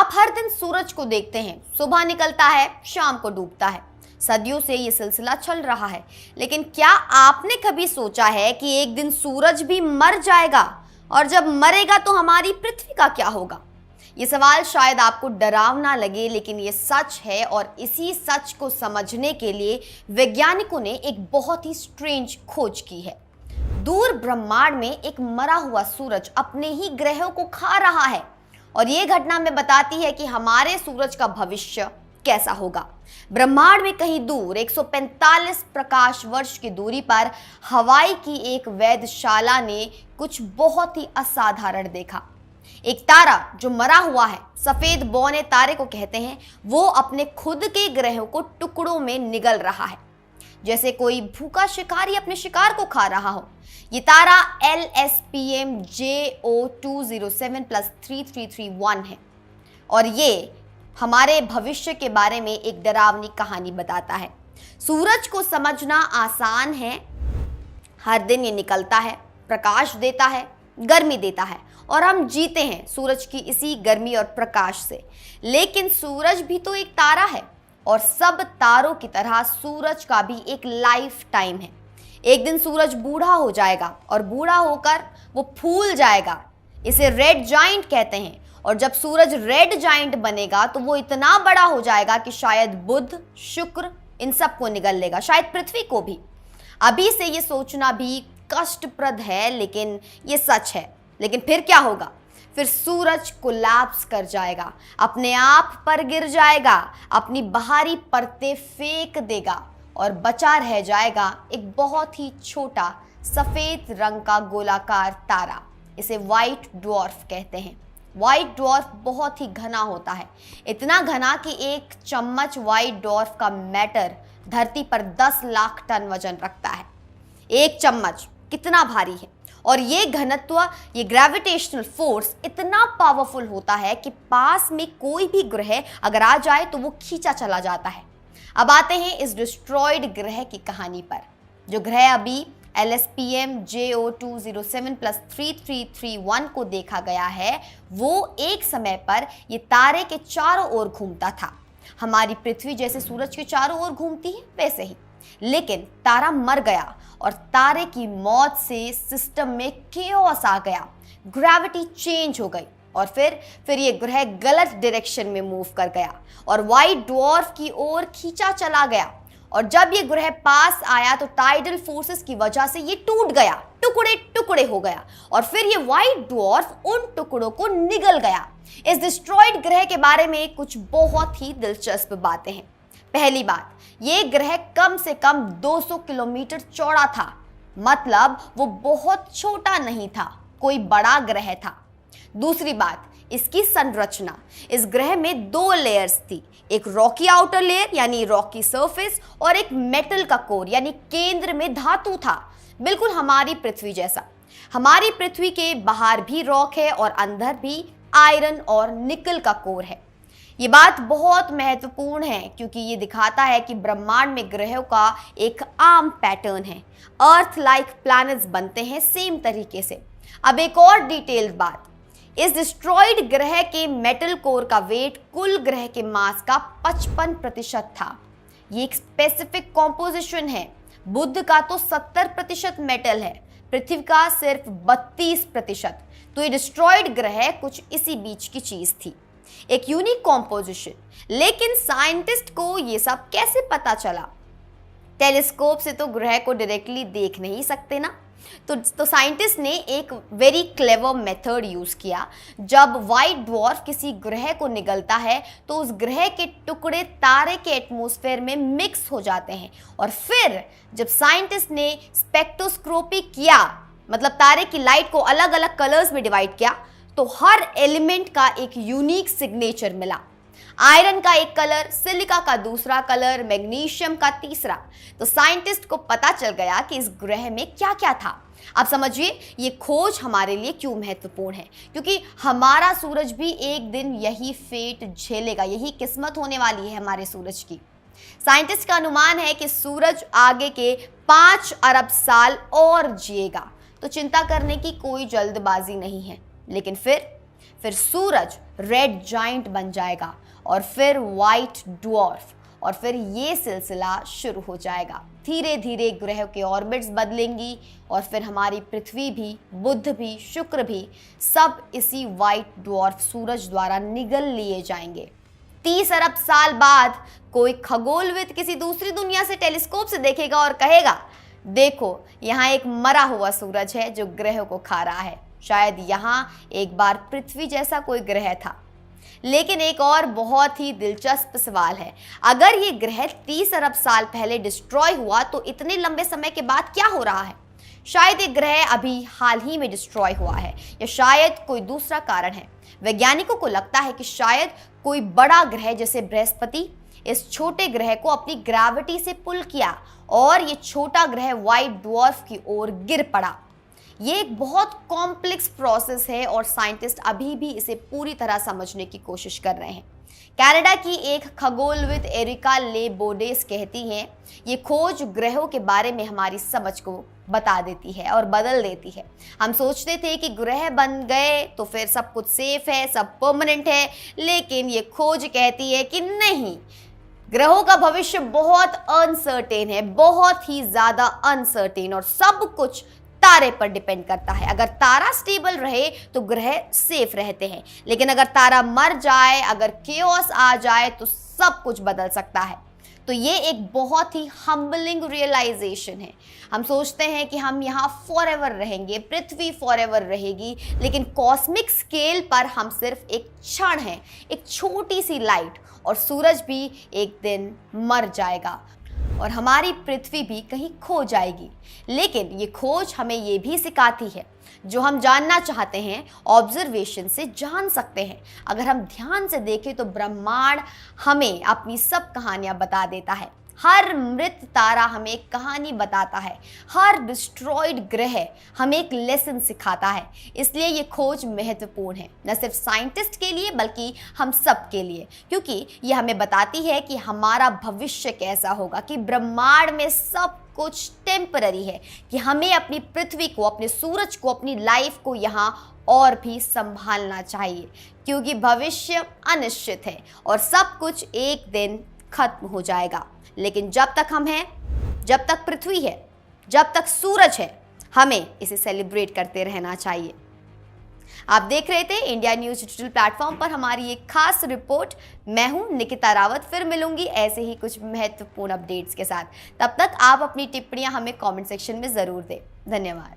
आप हर दिन सूरज को देखते हैं, सुबह निकलता है, शाम को डूबता है। सदियों से ये सिलसिला चल रहा है, लेकिन क्या आपने कभी सोचा है कि एक दिन सूरज भी मर जाएगा और जब मरेगा तो हमारी पृथ्वी का क्या होगा? ये सवाल शायद आपको डरावना लगे, लेकिन ये सच है और इसी सच को समझने के लिए वैज्ञानिकों ने एक बहुत ही स्ट्रेंज खोज की है। दूर ब्रह्मांड में एक मरा हुआ सूरज अपने ही ग्रहों को खा रहा है और ये घटना हमें बताती है कि हमारे सूरज का भविष्य कैसा होगा। ब्रह्मांड में कहीं दूर 145 प्रकाश वर्ष की दूरी पर हवाई की एक वेधशाला ने कुछ बहुत ही असाधारण देखा। एक तारा जो मरा हुआ है, सफेद बौने तारे को कहते हैं, वो अपने खुद के ग्रहों को टुकड़ों में निगल रहा है, जैसे कोई भूखा शिकारी अपने शिकार को खा रहा हो। ये तारा LSPM JO207+3331 है और ये हमारे भविष्य के बारे में एक डरावनी कहानी बताता है। सूरज को समझना आसान है। हर दिन ये निकलता है, प्रकाश देता है, गर्मी देता है और हम जीते हैं सूरज की इसी गर्मी और प्रकाश से। लेकिन सूरज भी तो एक तारा है और सब तारों की तरह सूरज का भी एक लाइफ टाइम है। एक दिन सूरज बूढ़ा हो जाएगा और बूढ़ा होकर वो फूल जाएगा। इसे रेड जाइंट कहते हैं और जब सूरज रेड जाइंट बनेगा तो वो इतना बड़ा हो जाएगा कि शायद बुध, शुक्र इन सबको निगल लेगा, शायद पृथ्वी को भी। अभी से ये सोचना भी कष्टप्रद है, लेकिन ये सच है। लेकिन फिर क्या होगा? फिर सूरज कोलैप्स कर जाएगा, अपने आप पर गिर जाएगा, अपनी बाहरी परतें फेंक देगा और बचा रह जाएगा एक बहुत ही छोटा सफेद रंग का गोलाकार तारा। इसे व्हाइट ड्वार्फ कहते हैं। व्हाइट ड्वार्फ बहुत ही घना होता है, इतना घना कि एक चम्मच व्हाइट ड्वार्फ का मैटर धरती पर 10 लाख टन वजन रखता है। एक चम्मच कितना भारी है। और ये घनत्व, ये ग्रेविटेशनल फोर्स इतना पावरफुल होता है कि पास में कोई भी ग्रह अगर आ जाए तो वो खींचा चला जाता है। अब आते हैं इस डिस्ट्रॉयड ग्रह की कहानी पर। जो ग्रह अभी LSPM JO207+3331 को देखा गया है, वो एक समय पर ये तारे के चारों ओर घूमता था। हमारी पृथ्वी जैसे सूरज के चारों ओर घूमती है वैसे ही। लेकिन तारा मर गया और तारे की मौत से सिस्टम में केओस आ गया, ग्रेविटी चेंज हो गई और फिर ये ग्रह गलत डायरेक्शन में मूव कर गया और व्हाइट ड्वार्फ की ओर खींचा चला गया। और जब ये ग्रह पास आया तो टाइडल फोर्सेस की वजह से ये टूट गया, टुकड़े टुकड़े हो गया और फिर ये व्हाइट ड्वार्फ उन टुकड़ों को निगल गया। इस डिस्ट्रॉयड ग्रह के बारे में कुछ बहुत ही दिलचस्प बातें हैं। पहली बात, ये ग्रह कम से कम 200 किलोमीटर चौड़ा था, मतलब वो बहुत छोटा नहीं था, कोई बड़ा ग्रह था। दूसरी बात, इसकी संरचना। इस ग्रह में 2 लेयर्स थी, एक रॉकी आउटर लेयर यानी रॉकी सरफेस और एक मेटल का कोर यानी केंद्र में धातु था, बिल्कुल हमारी पृथ्वी जैसा। हमारी पृथ्वी के बाहर भी रॉक है और अंदर भी आयरन और निकल का कोर है। ये बात बहुत महत्वपूर्ण है क्योंकि ये दिखाता है कि ब्रह्मांड में ग्रहों का एक आम पैटर्न है। अर्थ लाइक प्लैनेट्स बनते हैं सेम तरीके से। अब एक और डिटेल्ड बात, इस डिस्ट्रॉयड ग्रह के मेटल कोर का वेट कुल ग्रह के मास का 55% था। ये एक स्पेसिफिक कॉम्पोजिशन है। बुध का तो 70% मेटल है, पृथ्वी का सिर्फ 32%। तो ये डिस्ट्रॉयड ग्रह कुछ इसी बीच की चीज थी, एक यूनिक कॉम्पोजिशन। लेकिन साइंटिस्ट को ये सब कैसे पता चला? टेलीस्कोप से तो ग्रह को डायरेक्टली देख नहीं सकते ना, तो साइंटिस्ट ने एक वेरी क्लेवर मेथड यूज किया। जब व्हाइट ड्वार्फ किसी ग्रह को निगलता है तो उस ग्रह के टुकड़े तारे के एटमॉस्फेयर में मिक्स हो जाते हैं और फिर जब साइंटिस्ट ने स्पेक्ट्रोस्कोपी किया, मतलब तारे की लाइट को अलग अलग कलर्स में डिवाइड किया, तो हर एलिमेंट का एक यूनिक सिग्नेचर मिला। आयरन का एक कलर, सिलिका का दूसरा कलर, मैग्नीशियम का तीसरा। तो साइंटिस्ट को पता चल गया कि इस ग्रह में क्या क्या था। अब समझिए ये खोज हमारे लिए क्यों महत्वपूर्ण है, क्योंकि हमारा सूरज भी एक दिन यही फेट झेलेगा, यही किस्मत होने वाली है हमारे सूरज की। साइंटिस्ट का अनुमान है कि सूरज आगे के 5 अरब साल और जिएगा, तो चिंता करने की कोई जल्दबाजी नहीं है। लेकिन फिर सूरज रेड जाइंट बन जाएगा और फिर व्हाइट ड्वार्फ, और फिर ये सिलसिला शुरू हो जाएगा। धीरे धीरे ग्रहों के ऑर्बिट्स बदलेंगी और फिर हमारी पृथ्वी भी, बुध भी, शुक्र भी सब इसी व्हाइट ड्वार्फ सूरज द्वारा निगल लिए जाएंगे। 30 अरब साल बाद कोई खगोलविद किसी दूसरी दुनिया से टेलीस्कोप से देखेगा और कहेगा, देखो यहाँ एक मरा हुआ सूरज है जो ग्रहों को खा रहा है। शायद यहाँ एक बार पृथ्वी जैसा कोई ग्रह था। लेकिन एक और बहुत ही दिलचस्प सवाल है, अगर ये ग्रह 30 अरब साल पहले डिस्ट्रॉय हुआ तो इतने लंबे समय के बाद क्या हो रहा है? शायद एक ग्रह अभी हाल ही में डिस्ट्रॉय हुआ है, या शायद कोई दूसरा कारण है। वैज्ञानिकों को लगता है कि शायद कोई बड़ा ग्रह जैसे बृहस्पति इस छोटे ग्रह को अपनी ग्रेविटी से पुल किया और ये छोटा ग्रह व्हाइट ड्वार्फ की ओर गिर पड़ा। ये एक बहुत कॉम्प्लेक्स प्रोसेस है और साइंटिस्ट अभी भी इसे पूरी तरह समझने की कोशिश कर रहे हैं। कनाडा की एक खगोलविद एरिका ले बोडेस कहती हैं, ये खोज ग्रहों के बारे में हमारी समझ को बता देती है और बदल देती है। हम सोचते थे कि ग्रह बन गए तो फिर सब कुछ सेफ है, सब परमानेंट है, लेकिन ये खोज कहती है कि नहीं, ग्रहों का भविष्य बहुत अनसर्टेन है, बहुत ही ज्यादा अनसर्टेन, और सब कुछ तारे पर डिपेंड करता है। अगर तारा स्टेबल रहे तो ग्रह सेफ रहते हैं, लेकिन अगर तारा मर जाए, अगर केओस आ जाए तो सब कुछ बदल सकता है। तो ये एक बहुत ही हम्बलिंग रियलाइजेशन है। हम सोचते हैं कि हम यहाँ फॉरएवर रहेंगे, पृथ्वी फॉरएवर रहेगी, लेकिन कॉस्मिक स्केल पर हम सिर्फ एक क्षण हैं, एक छोटी सी लाइट, और सूरज भी एक दिन मर जाएगा और हमारी पृथ्वी भी कहीं खो जाएगी। लेकिन ये खोज हमें ये भी सिखाती है, जो हम जानना चाहते हैं ऑब्जर्वेशन से जान सकते हैं। अगर हम ध्यान से देखें तो ब्रह्मांड हमें अपनी सब कहानियां बता देता है। हर मृत तारा हमें एक कहानी बताता है, हर डिस्ट्रॉयड ग्रह हमें एक लेसन सिखाता है। इसलिए ये खोज महत्वपूर्ण है, न सिर्फ साइंटिस्ट के लिए बल्कि हम सब के लिए, क्योंकि ये हमें बताती है कि हमारा भविष्य कैसा होगा, कि ब्रह्मांड में सब कुछ टेम्पररी है, कि हमें अपनी पृथ्वी को, अपने सूरज को, अपनी लाइफ को यहाँ और भी संभालना चाहिए, क्योंकि भविष्य अनिश्चित है और सब कुछ एक दिन खत्म हो जाएगा। लेकिन जब तक हम हैं, जब तक पृथ्वी है, जब तक सूरज है, हमें इसे सेलिब्रेट करते रहना चाहिए। आप देख रहे थे इंडिया न्यूज़ डिजिटल प्लेटफॉर्म पर हमारी एक खास रिपोर्ट। मैं हूं निकिता रावत, फिर मिलूंगी ऐसे ही कुछ महत्वपूर्ण अपडेट्स के साथ। तब तक आप अपनी टिप्पणियां हमें कमेंट सेक्शन में जरूर दें। धन्यवाद।